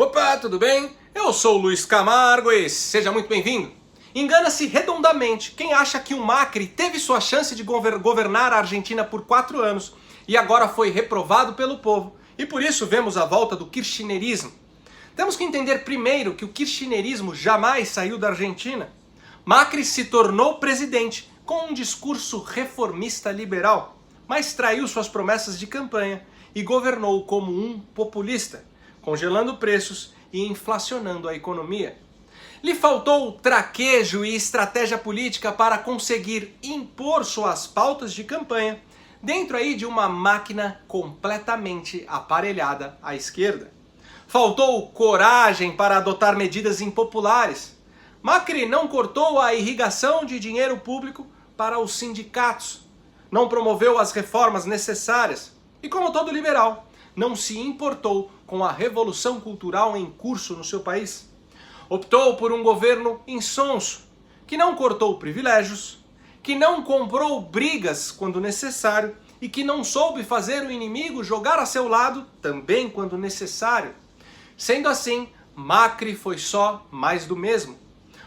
Opa, tudo bem? Eu sou o Luiz Camargo e seja muito bem-vindo. Engana-se redondamente quem acha que o Macri teve sua chance de governar a Argentina por 4 anos e agora foi reprovado pelo povo e por isso vemos a volta do kirchnerismo. Temos que entender primeiro que o kirchnerismo jamais saiu da Argentina. Macri se tornou presidente com um discurso reformista liberal, mas traiu suas promessas de campanha e governou como um populista, congelando preços e inflacionando a economia. Lhe faltou traquejo e estratégia política para conseguir impor suas pautas de campanha dentro aí de uma máquina completamente aparelhada à esquerda. Faltou coragem para adotar medidas impopulares. Macri não cortou a irrigação de dinheiro público para os sindicatos, não promoveu as reformas necessárias e, como todo liberal, não se importou com a revolução cultural em curso no seu país. Optou por um governo insonso, que não cortou privilégios, que não comprou brigas quando necessário e que não soube fazer o inimigo jogar a seu lado também quando necessário. Sendo assim, Macri foi só mais do mesmo.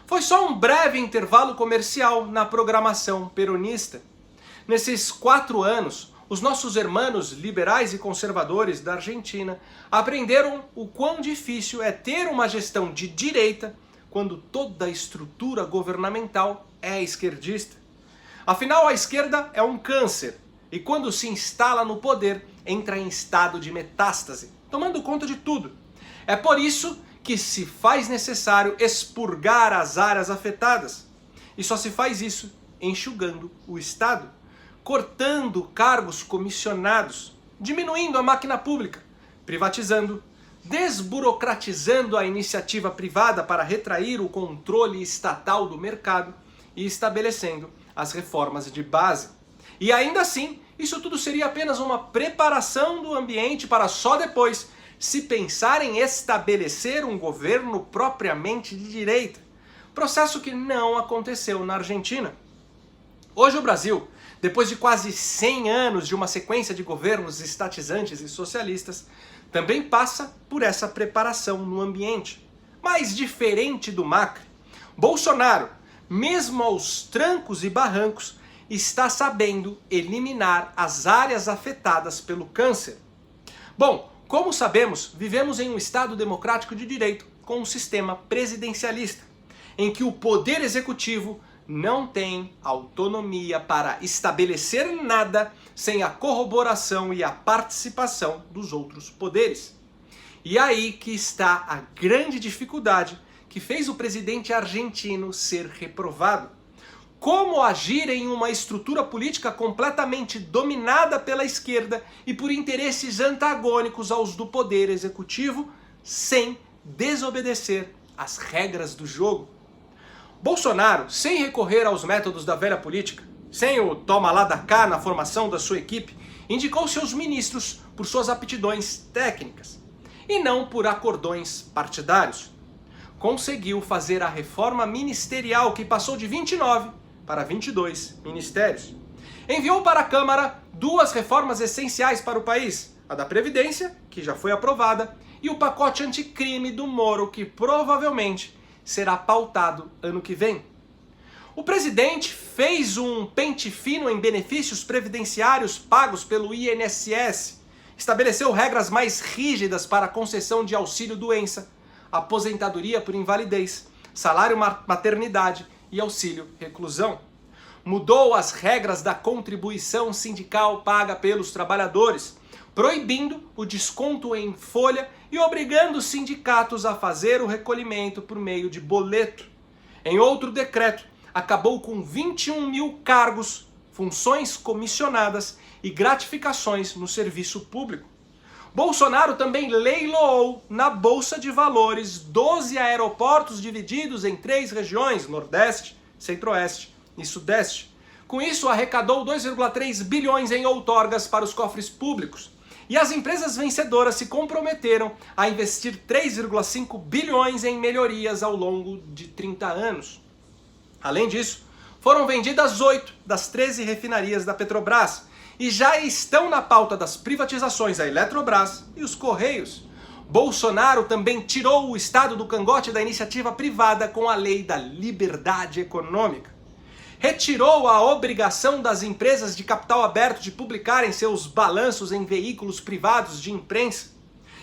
Foi só um breve intervalo comercial na programação peronista. Nesses 4 anos, os nossos irmãos liberais e conservadores da Argentina aprenderam o quão difícil é ter uma gestão de direita quando toda a estrutura governamental é esquerdista. Afinal, a esquerda é um câncer e quando se instala no poder, entra em estado de metástase, tomando conta de tudo. É por isso que se faz necessário expurgar as áreas afetadas. E só se faz isso enxugando o Estado, cortando cargos comissionados, diminuindo a máquina pública, privatizando, desburocratizando a iniciativa privada para retrair o controle estatal do mercado e estabelecendo as reformas de base. E ainda assim, isso tudo seria apenas uma preparação do ambiente para só depois se pensar em estabelecer um governo propriamente de direita, processo que não aconteceu na Argentina. Hoje o Brasil, depois de quase 100 anos de uma sequência de governos estatizantes e socialistas, também passa por essa preparação no ambiente. Mas diferente do Macri, Bolsonaro, mesmo aos trancos e barrancos, está sabendo eliminar as áreas afetadas pelo câncer. Bom, como sabemos, vivemos em um Estado democrático de direito com um sistema presidencialista, em que o poder executivo não tem autonomia para estabelecer nada sem a corroboração e a participação dos outros poderes. E aí que está a grande dificuldade que fez o presidente argentino ser reprovado. Como agir em uma estrutura política completamente dominada pela esquerda e por interesses antagônicos aos do poder executivo, sem desobedecer às regras do jogo. Bolsonaro, sem recorrer aos métodos da velha política, sem o toma lá da cá na formação da sua equipe, indicou seus ministros por suas aptidões técnicas e não por acordões partidários. Conseguiu fazer a reforma ministerial que passou de 29 para 22 ministérios. Enviou para a Câmara 2 reformas essenciais para o país, a da Previdência, que já foi aprovada, e o pacote anticrime do Moro, que provavelmente será pautado ano que vem. O presidente fez um pente fino em benefícios previdenciários pagos pelo INSS, estabeleceu regras mais rígidas para a concessão de auxílio-doença, aposentadoria por invalidez, salário maternidade e auxílio-reclusão. Mudou as regras da contribuição sindical paga pelos trabalhadores, proibindo o desconto em folha e obrigando os sindicatos a fazer o recolhimento por meio de boleto. Em outro decreto, acabou com 21 mil cargos, funções comissionadas e gratificações no serviço público. Bolsonaro também leiloou na Bolsa de Valores 12 aeroportos divididos em 3 regiões, Nordeste, Centro-Oeste e Sudeste. Com isso, arrecadou 2,3 bilhões em outorgas para os cofres públicos. E as empresas vencedoras se comprometeram a investir 3,5 bilhões em melhorias ao longo de 30 anos. Além disso, foram vendidas 8 das 13 refinarias da Petrobras e já estão na pauta das privatizações a Eletrobras e os Correios. Bolsonaro também tirou o Estado do cangote da iniciativa privada com a lei da liberdade econômica. Retirou a obrigação das empresas de capital aberto de publicarem seus balanços em veículos privados de imprensa.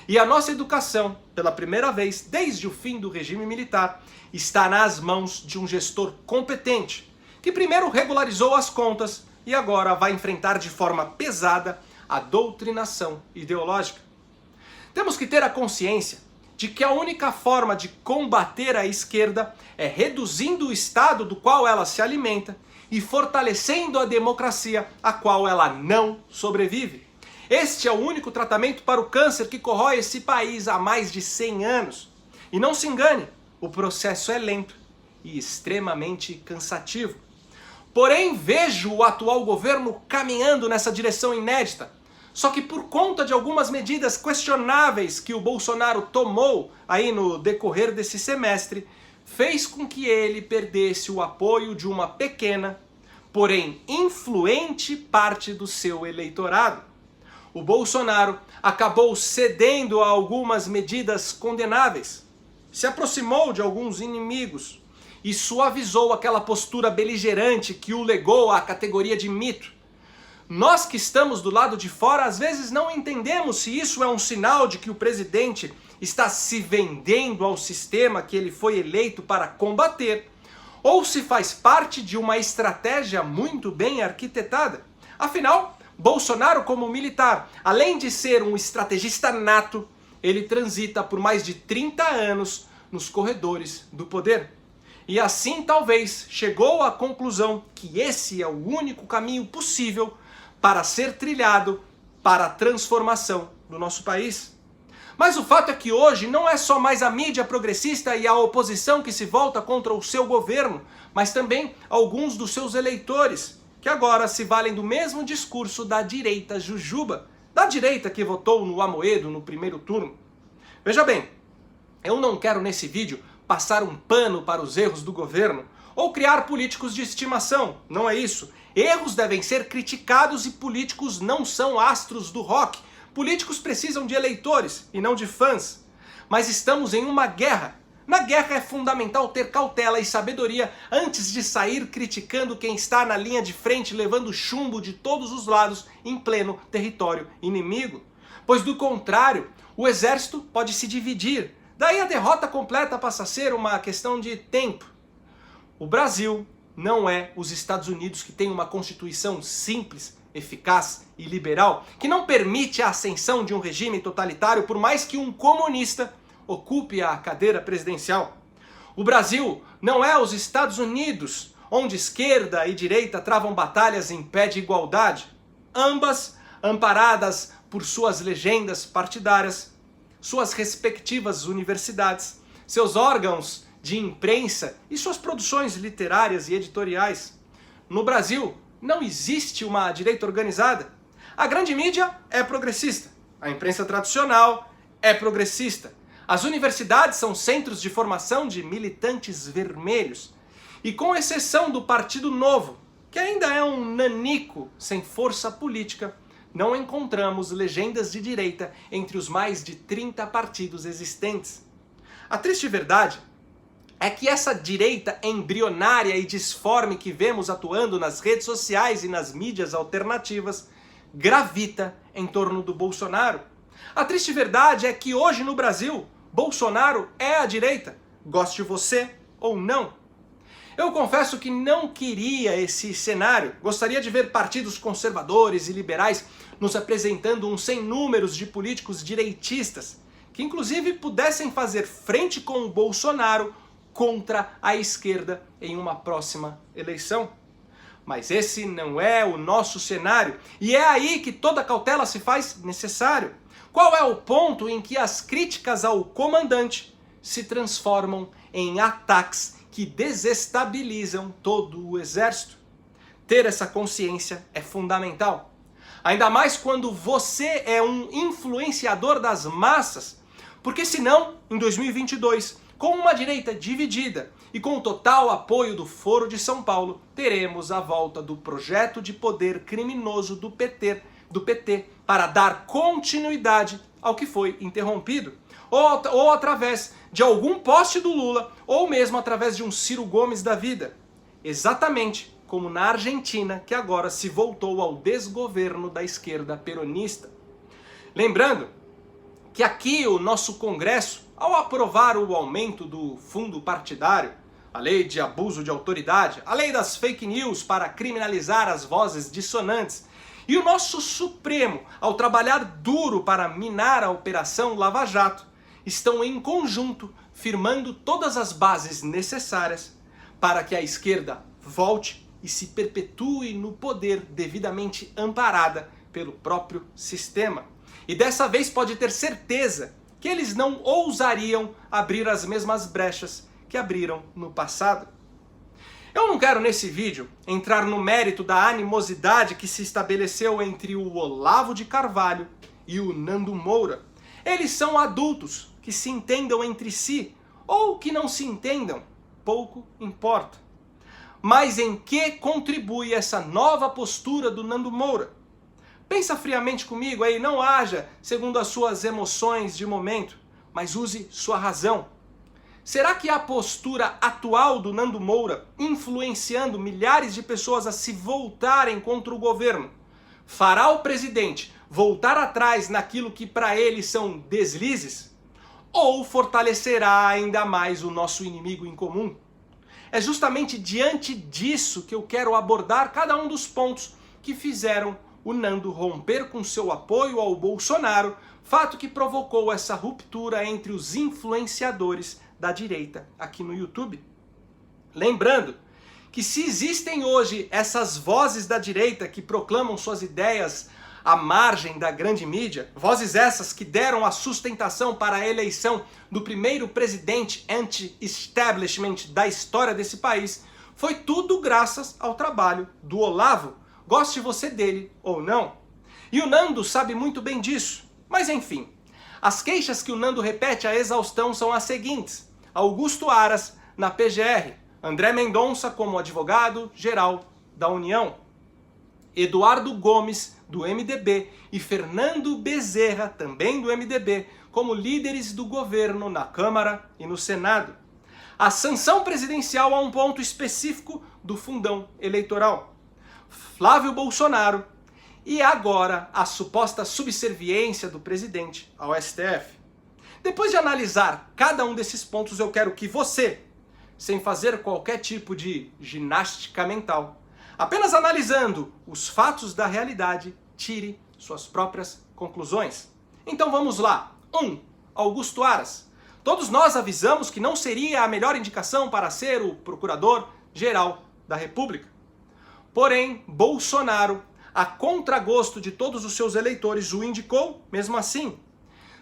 E a nossa educação, pela primeira vez desde o fim do regime militar, está nas mãos de um gestor competente, que primeiro regularizou as contas e agora vai enfrentar de forma pesada a doutrinação ideológica. Temos que ter a consciência de que a única forma de combater a esquerda é reduzindo o Estado do qual ela se alimenta e fortalecendo a democracia a qual ela não sobrevive. Este é o único tratamento para o câncer que corrói esse país há mais de 100 anos. E não se engane, o processo é lento e extremamente cansativo. Porém, vejo o atual governo caminhando nessa direção inédita. Só que por conta de algumas medidas questionáveis que o Bolsonaro tomou aí no decorrer desse semestre, fez com que ele perdesse o apoio de uma pequena, porém influente parte do seu eleitorado. O Bolsonaro acabou cedendo a algumas medidas condenáveis, se aproximou de alguns inimigos e suavizou aquela postura beligerante que o legou à categoria de mito. Nós que estamos do lado de fora, às vezes não entendemos se isso é um sinal de que o presidente está se vendendo ao sistema que ele foi eleito para combater, ou se faz parte de uma estratégia muito bem arquitetada. Afinal, Bolsonaro, como militar, além de ser um estrategista nato, ele transita por mais de 30 anos nos corredores do poder. E assim, talvez, chegou à conclusão que esse é o único caminho possível para ser trilhado para a transformação do nosso país. Mas o fato é que hoje não é só mais a mídia progressista e a oposição que se volta contra o seu governo, mas também alguns dos seus eleitores, que agora se valem do mesmo discurso da direita jujuba, da direita que votou no Amoedo no primeiro turno. Veja bem, eu não quero nesse vídeo passar um pano para os erros do governo ou criar políticos de estimação, não é isso. Erros devem ser criticados e políticos não são astros do rock. Políticos precisam de eleitores e não de fãs. Mas estamos em uma guerra. Na guerra é fundamental ter cautela e sabedoria antes de sair criticando quem está na linha de frente levando chumbo de todos os lados em pleno território inimigo. Pois do contrário, o exército pode se dividir. Daí a derrota completa passa a ser uma questão de tempo. O Brasil não é os Estados Unidos, que tem uma constituição simples, eficaz e liberal, que não permite a ascensão de um regime totalitário por mais que um comunista ocupe a cadeira presidencial. O Brasil não é os Estados Unidos, onde esquerda e direita travam batalhas em pé de igualdade, ambas amparadas por suas legendas partidárias, suas respectivas universidades, seus órgãos de imprensa e suas produções literárias e editoriais. No Brasil, não existe uma direita organizada. A grande mídia é progressista, a imprensa tradicional é progressista, as universidades são centros de formação de militantes vermelhos, e com exceção do Partido Novo, que ainda é um nanico sem força política, não encontramos legendas de direita entre os mais de 30 partidos existentes. A triste verdade é que essa direita embrionária e disforme que vemos atuando nas redes sociais e nas mídias alternativas gravita em torno do Bolsonaro. A triste verdade é que hoje no Brasil, Bolsonaro é a direita, goste você ou não. Eu confesso que não queria esse cenário. Gostaria de ver partidos conservadores e liberais nos apresentando um sem números de políticos direitistas, que inclusive pudessem fazer frente com o Bolsonaro contra a esquerda em uma próxima eleição. Mas esse não é o nosso cenário, e é aí que toda cautela se faz necessário. Qual é o ponto em que as críticas ao comandante se transformam em ataques que desestabilizam todo o exército? Ter essa consciência é fundamental. Ainda mais quando você é um influenciador das massas, porque senão, em 2022, com uma direita dividida e com o total apoio do Foro de São Paulo, teremos a volta do projeto de poder criminoso do PT para dar continuidade ao que foi interrompido. ou através de algum poste do Lula, ou mesmo através de um Ciro Gomes da vida. Exatamente como na Argentina, que agora se voltou ao desgoverno da esquerda peronista. Lembrando que aqui o nosso Congresso, ao aprovar o aumento do fundo partidário, a lei de abuso de autoridade, a lei das fake news para criminalizar as vozes dissonantes, e o nosso Supremo, ao trabalhar duro para minar a Operação Lava Jato, estão em conjunto firmando todas as bases necessárias para que a esquerda volte e se perpetue no poder devidamente amparada pelo próprio sistema. E dessa vez pode ter certeza que eles não ousariam abrir as mesmas brechas que abriram no passado. Eu não quero nesse vídeo entrar no mérito da animosidade que se estabeleceu entre o Olavo de Carvalho e o Nando Moura. Eles são adultos que se entendam entre si, ou que não se entendam, pouco importa. Mas em que contribui essa nova postura do Nando Moura? Pensa friamente comigo aí, não haja segundo as suas emoções de momento, mas use sua razão. Será que a postura atual do Nando Moura, influenciando milhares de pessoas a se voltarem contra o governo, fará o presidente voltar atrás naquilo que para ele são deslizes? Ou fortalecerá ainda mais o nosso inimigo em comum? É justamente diante disso que eu quero abordar cada um dos pontos que fizeram o Nando romper com seu apoio ao Bolsonaro, fato que provocou essa ruptura entre os influenciadores da direita aqui no YouTube. Lembrando que se existem hoje essas vozes da direita que proclamam suas ideias à margem da grande mídia, vozes essas que deram a sustentação para a eleição do primeiro presidente anti-establishment da história desse país, foi tudo graças ao trabalho do Olavo, goste você dele ou não. E o Nando sabe muito bem disso, mas enfim, as queixas que o Nando repete à exaustão são as seguintes: Augusto Aras na PGR, André Mendonça como advogado-geral da União, Eduardo Gomes do MDB e Fernando Bezerra, também do MDB, como líderes do governo na Câmara e no Senado. A sanção presidencial a um ponto específico do fundão eleitoral. Flávio Bolsonaro e agora a suposta subserviência do presidente ao STF. Depois de analisar cada um desses pontos, eu quero que você, sem fazer qualquer tipo de ginástica mental, apenas analisando os fatos da realidade, tire suas próprias conclusões. Então vamos lá. 1. Augusto Aras. Todos nós avisamos que não seria a melhor indicação para ser o Procurador-Geral da República. Porém, Bolsonaro, a contragosto de todos os seus eleitores, o indicou mesmo assim.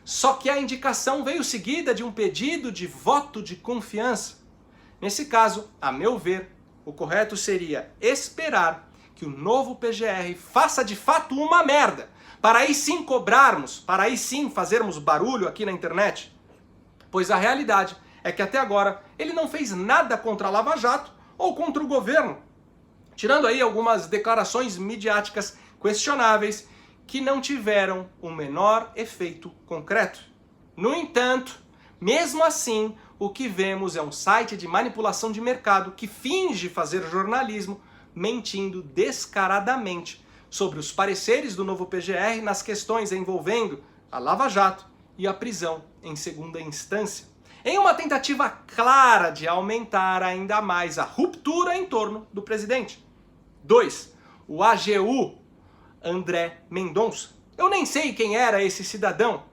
Só que a indicação veio seguida de um pedido de voto de confiança. Nesse caso, a meu ver, o correto seria esperar que o novo PGR faça de fato uma merda, para aí sim cobrarmos, para aí sim fazermos barulho aqui na internet. Pois a realidade é que até agora ele não fez nada contra a Lava Jato ou contra o governo, tirando aí algumas declarações midiáticas questionáveis que não tiveram o menor efeito concreto. No entanto, mesmo assim, o que vemos é um site de manipulação de mercado que finge fazer jornalismo, mentindo descaradamente sobre os pareceres do novo PGR nas questões envolvendo a Lava Jato e a prisão em segunda instância, em uma tentativa clara de aumentar ainda mais a ruptura em torno do presidente. 2. O AGU, André Mendonça. Eu nem sei quem era esse cidadão,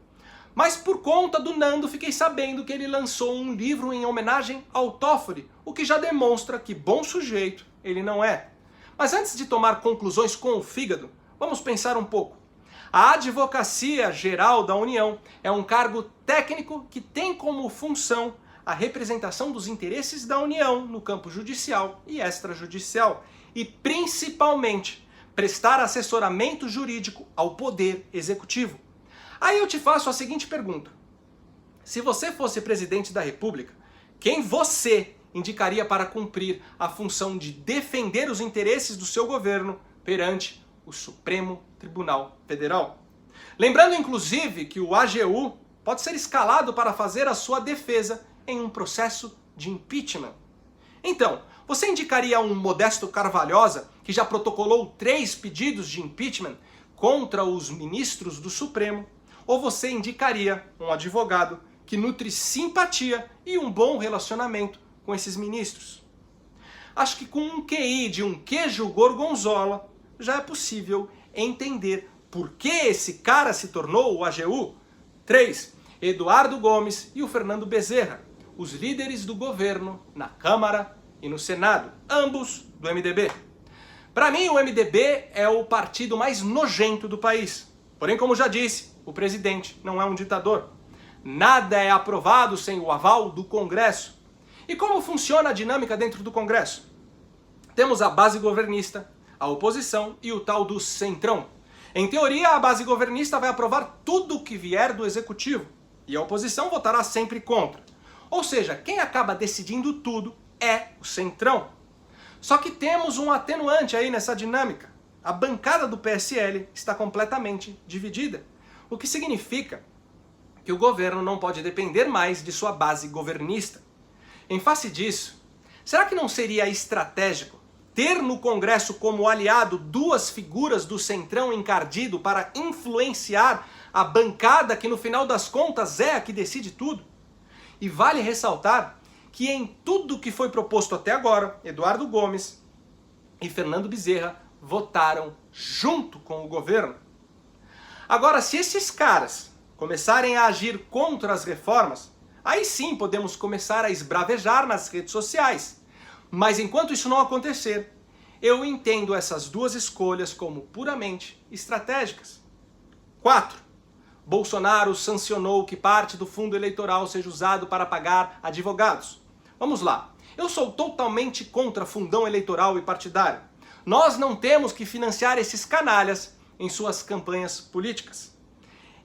mas por conta do Nando fiquei sabendo que ele lançou um livro em homenagem ao Toffoli, o que já demonstra que bom sujeito ele não é. Mas antes de tomar conclusões com o fígado, vamos pensar um pouco. A Advocacia Geral da União é um cargo técnico que tem como função a representação dos interesses da União no campo judicial e extrajudicial e, principalmente, prestar assessoramento jurídico ao Poder Executivo. Aí eu te faço a seguinte pergunta: se você fosse presidente da República, quem você indicaria para cumprir a função de defender os interesses do seu governo perante o Supremo Tribunal Federal? Lembrando, inclusive, que o AGU pode ser escalado para fazer a sua defesa em um processo de impeachment. Então, você indicaria um Modesto Carvalhosa, que já protocolou 3 pedidos de impeachment contra os ministros do Supremo, ou você indicaria um advogado que nutre simpatia e um bom relacionamento com esses ministros? Acho que com um QI de um queijo gorgonzola, já é possível entender por que esse cara se tornou o AGU. 3. Eduardo Gomes e o Fernando Bezerra, os líderes do governo na Câmara e no Senado, ambos do MDB. Para mim, o MDB é o partido mais nojento do país. Porém, como já disse, o presidente não é um ditador. Nada é aprovado sem o aval do Congresso. E como funciona a dinâmica dentro do Congresso? Temos a base governista, a oposição e o tal do centrão. Em teoria, a base governista vai aprovar tudo o que vier do executivo e a oposição votará sempre contra. Ou seja, quem acaba decidindo tudo é o centrão. Só que temos um atenuante aí nessa dinâmica. A bancada do PSL está completamente dividida, o que significa que o governo não pode depender mais de sua base governista. Em face disso, será que não seria estratégico ter no Congresso como aliado 2 figuras do centrão encardido para influenciar a bancada que no final das contas é a que decide tudo? E vale ressaltar que em tudo que foi proposto até agora, Eduardo Gomes e Fernando Bezerra votaram junto com o governo. Agora, se esses caras começarem a agir contra as reformas, aí sim podemos começar a esbravejar nas redes sociais. Mas enquanto isso não acontecer, eu entendo essas 2 escolhas como puramente estratégicas. 4. Bolsonaro sancionou que parte do fundo eleitoral seja usado para pagar advogados. Vamos lá. Eu sou totalmente contra fundão eleitoral e partidário. Nós não temos que financiar esses canalhas em suas campanhas políticas.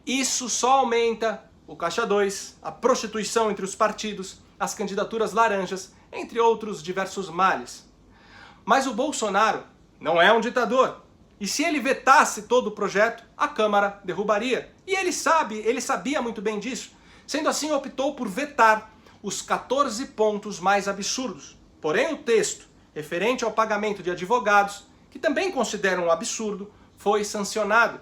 Isso só aumenta o Caixa 2, a prostituição entre os partidos, as candidaturas laranjas, entre outros diversos males. Mas o Bolsonaro não é um ditador. E se ele vetasse todo o projeto, a Câmara derrubaria. E ele sabia muito bem disso. Sendo assim, optou por vetar os 14 pontos mais absurdos. Porém, o texto referente ao pagamento de advogados, que também consideram um absurdo, foi sancionado.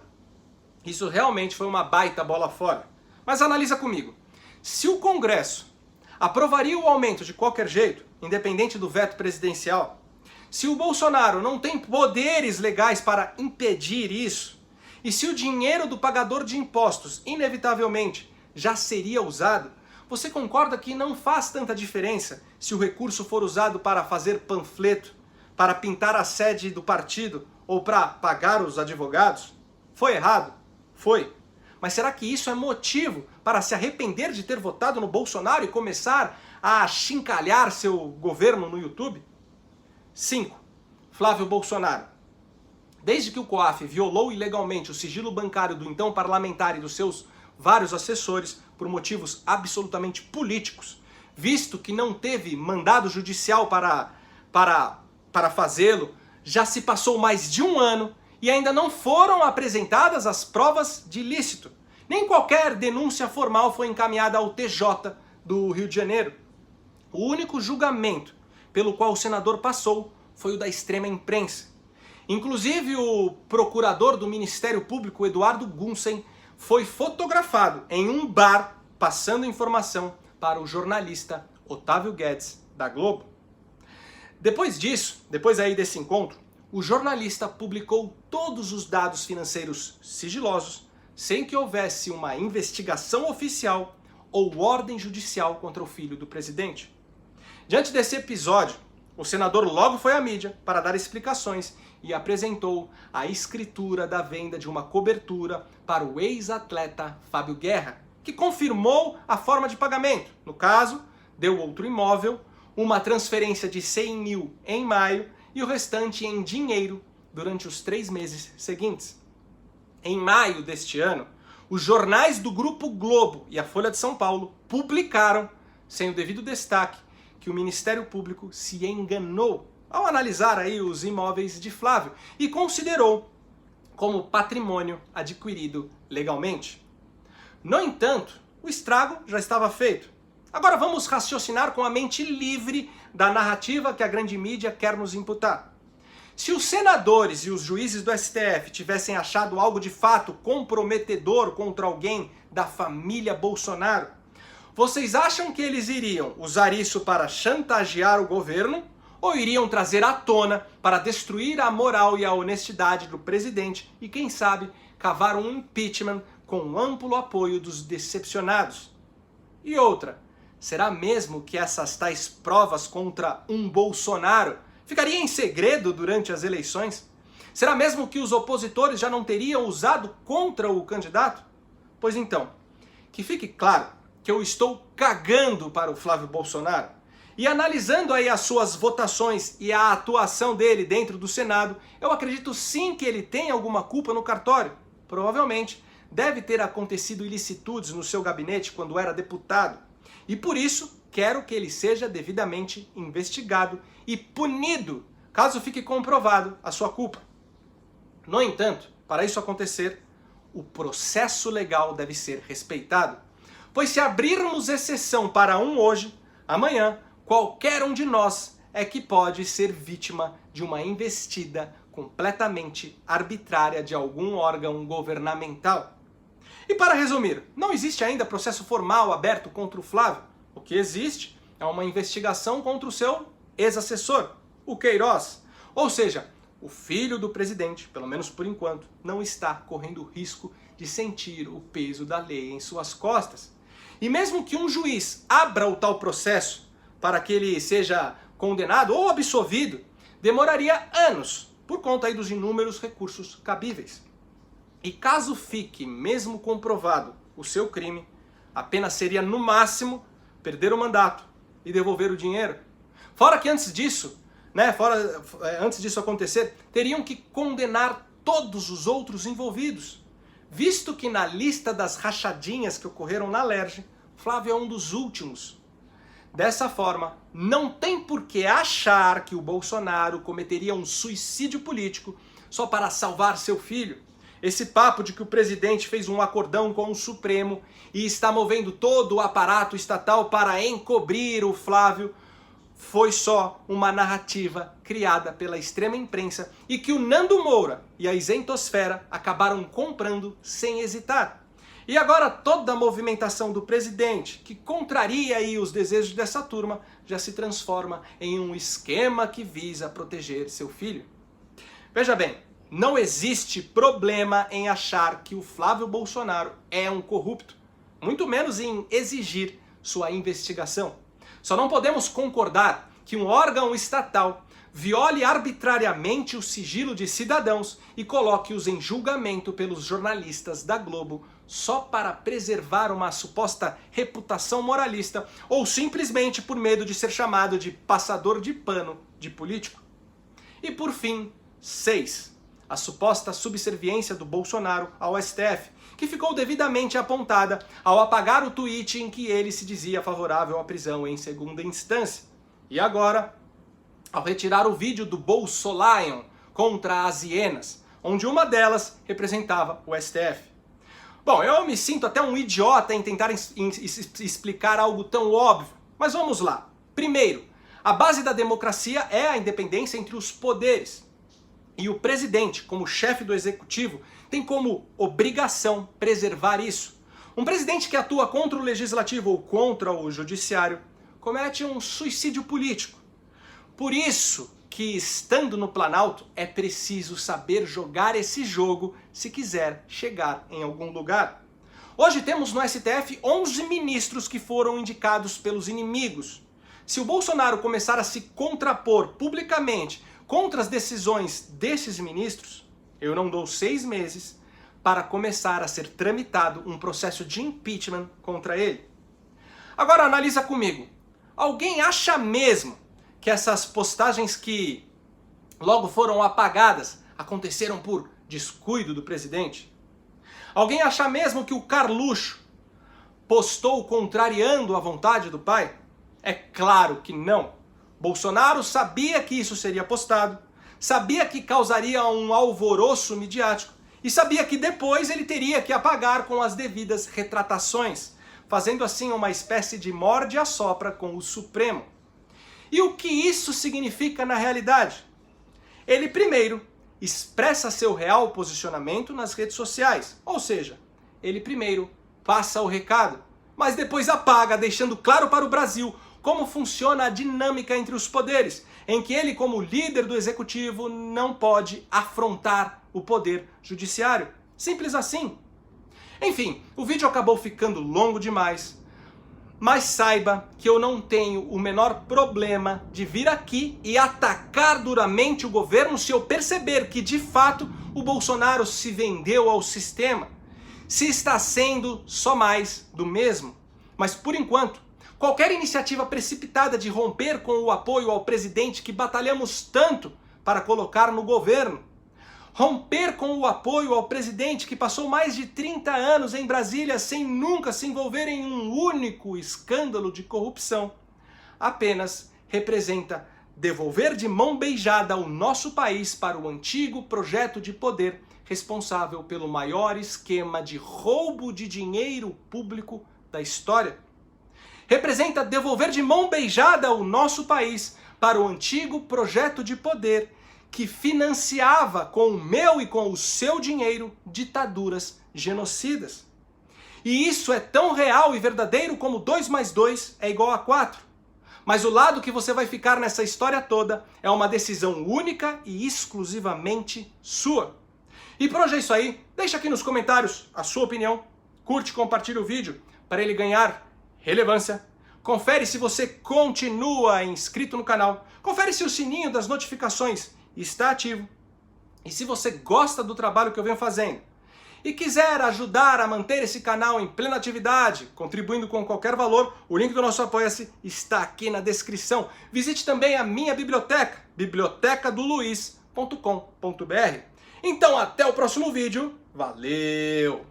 Isso realmente foi uma baita bola fora. Mas analisa comigo. Se o Congresso aprovaria o aumento de qualquer jeito, independente do veto presidencial, se o Bolsonaro não tem poderes legais para impedir isso, e se o dinheiro do pagador de impostos inevitavelmente já seria usado, você concorda que não faz tanta diferença se o recurso for usado para fazer panfleto, para pintar a sede do partido ou para pagar os advogados? Foi errado? Foi. Mas será que isso é motivo para se arrepender de ter votado no Bolsonaro e começar a achincalhar seu governo no YouTube? 5. Flávio Bolsonaro. Desde que o COAF violou ilegalmente o sigilo bancário do então parlamentar e dos seus vários assessores por motivos absolutamente políticos, visto que não teve mandado judicial para fazê-lo, já se passou mais de 1 ano e ainda não foram apresentadas as provas de ilícito. Nem qualquer denúncia formal foi encaminhada ao TJ do Rio de Janeiro. O único julgamento pelo qual o senador passou foi o da extrema imprensa. Inclusive, o procurador do Ministério Público, Eduardo Gunsen, foi fotografado em um bar passando informação para o jornalista Otávio Guedes, da Globo. Depois disso, depois desse encontro, o jornalista publicou todos os dados financeiros sigilosos, sem que houvesse uma investigação oficial ou ordem judicial contra o filho do presidente. Diante desse episódio, o senador logo foi à mídia para dar explicações e apresentou a escritura da venda de uma cobertura para o ex-atleta Fábio Guerra, que confirmou a forma de pagamento. No caso, deu outro imóvel, uma transferência de 100 mil em maio e o restante em dinheiro durante os 3 meses seguintes. Em maio deste ano, os jornais do Grupo Globo e a Folha de São Paulo publicaram, sem o devido destaque, que o Ministério Público se enganou ao analisar aí os imóveis de Flávio e considerou como patrimônio adquirido legalmente. No entanto, o estrago já estava feito. Agora vamos raciocinar com a mente livre da narrativa que a grande mídia quer nos imputar. Se os senadores e os juízes do STF tivessem achado algo de fato comprometedor contra alguém da família Bolsonaro, vocês acham que eles iriam usar isso para chantagear o governo ou iriam trazer à tona para destruir a moral e a honestidade do presidente e, quem sabe, cavar um impeachment com amplo apoio dos decepcionados? E outra, será mesmo que essas tais provas contra um Bolsonaro ficariam em segredo durante as eleições? Será mesmo que os opositores já não teriam usado contra o candidato? Pois então, que fique claro que eu estou cagando para o Flávio Bolsonaro e analisando aí as suas votações e a atuação dele dentro do Senado, eu acredito sim que ele tem alguma culpa no cartório. Provavelmente deve ter acontecido ilicitudes no seu gabinete quando era deputado. E por isso, quero que ele seja devidamente investigado e punido, caso fique comprovado a sua culpa. No entanto, para isso acontecer, o processo legal deve ser respeitado. Pois se abrirmos exceção para um hoje, amanhã, qualquer um de nós é que pode ser vítima de uma investida completamente arbitrária de algum órgão governamental. E para resumir, não existe ainda processo formal aberto contra o Flávio. O que existe é uma investigação contra o seu ex-assessor, o Queiroz. Ou seja, o filho do presidente, pelo menos por enquanto, não está correndo risco de sentir o peso da lei em suas costas. E mesmo que um juiz abra o tal processo para que ele seja condenado ou absolvido, demoraria anos por conta aí dos inúmeros recursos cabíveis. E caso fique mesmo comprovado o seu crime, a pena seria no máximo perder o mandato e devolver o dinheiro. Fora que antes disso acontecer, teriam que condenar todos os outros envolvidos, visto que na lista das rachadinhas que ocorreram na Alerj, Flávio é um dos últimos. Dessa forma, não tem por que achar que o Bolsonaro cometeria um suicídio político só para salvar seu filho. Esse papo de que o presidente fez um acordão com o Supremo e está movendo todo o aparato estatal para encobrir o Flávio foi só uma narrativa criada pela extrema imprensa e que o Nando Moura e a isentosfera acabaram comprando sem hesitar. E agora toda a movimentação do presidente, que contraria aí os desejos dessa turma, já se transforma em um esquema que visa proteger seu filho. Veja bem, não existe problema em achar que o Flávio Bolsonaro é um corrupto, muito menos em exigir sua investigação. Só não podemos concordar que um órgão estatal viole arbitrariamente o sigilo de cidadãos e coloque-os em julgamento pelos jornalistas da Globo só para preservar uma suposta reputação moralista ou simplesmente por medo de ser chamado de passador de pano de político. E por fim, 6. A suposta subserviência do Bolsonaro ao STF, que ficou devidamente apontada ao apagar o tweet em que ele se dizia favorável à prisão em segunda instância. E agora, ao retirar o vídeo do Bolsolion contra as hienas, onde uma delas representava o STF. Bom, eu me sinto até um idiota em tentar explicar algo tão óbvio, mas vamos lá. Primeiro, a base da democracia é a independência entre os poderes. E o presidente, como chefe do executivo, tem como obrigação preservar isso. Um presidente que atua contra o legislativo ou contra o judiciário comete um suicídio político. Por isso que, estando no Planalto, é preciso saber jogar esse jogo se quiser chegar em algum lugar. Hoje temos no STF 11 ministros que foram indicados pelos inimigos. Se o Bolsonaro começar a se contrapor publicamente contra as decisões desses ministros, eu não dou 6 meses para começar a ser tramitado um processo de impeachment contra ele. Agora analisa comigo. Alguém acha mesmo que essas postagens que logo foram apagadas aconteceram por descuido do presidente? Alguém acha mesmo que o Carluxo postou contrariando a vontade do pai? É claro que não. Bolsonaro sabia que isso seria postado, sabia que causaria um alvoroço midiático e sabia que depois ele teria que apagar com as devidas retratações. fazendo assim uma espécie de morde-a-sopra com o Supremo. E o que isso significa na realidade? Ele primeiro expressa seu real posicionamento nas redes sociais, ou seja, ele primeiro passa o recado, mas depois apaga, deixando claro para o Brasil como funciona a dinâmica entre os poderes, em que ele, como líder do executivo, não pode afrontar o poder judiciário. Simples assim. Enfim, o vídeo acabou ficando longo demais, mas saiba que eu não tenho o menor problema de vir aqui e atacar duramente o governo se eu perceber que, de fato, o Bolsonaro se vendeu ao sistema, se está sendo só mais do mesmo. Mas, por enquanto, qualquer iniciativa precipitada de romper com o apoio ao presidente que batalhamos tanto para colocar no governo, romper com o apoio ao presidente que passou mais de 30 anos em Brasília sem nunca se envolver em um único escândalo de corrupção, apenas representa devolver de mão beijada o nosso país para o antigo projeto de poder responsável pelo maior esquema de roubo de dinheiro público da história. Representa devolver de mão beijada o nosso país para o antigo projeto de poder que financiava com o meu e com o seu dinheiro ditaduras genocidas. E isso é tão real e verdadeiro como 2 mais 2 é igual a 4. Mas o lado que você vai ficar nessa história toda é uma decisão única e exclusivamente sua. E por hoje é isso aí. Deixa aqui nos comentários a sua opinião. Curte e compartilha o vídeo para ele ganhar relevância. Confere se você continua inscrito no canal. Confere se o sininho das notificações está ativo. E se você gosta do trabalho que eu venho fazendo e quiser ajudar a manter esse canal em plena atividade, contribuindo com qualquer valor, o link do nosso Apoia-se está aqui na descrição. Visite também a minha biblioteca, bibliotecadoluiz.com.br. Então até o próximo vídeo. Valeu!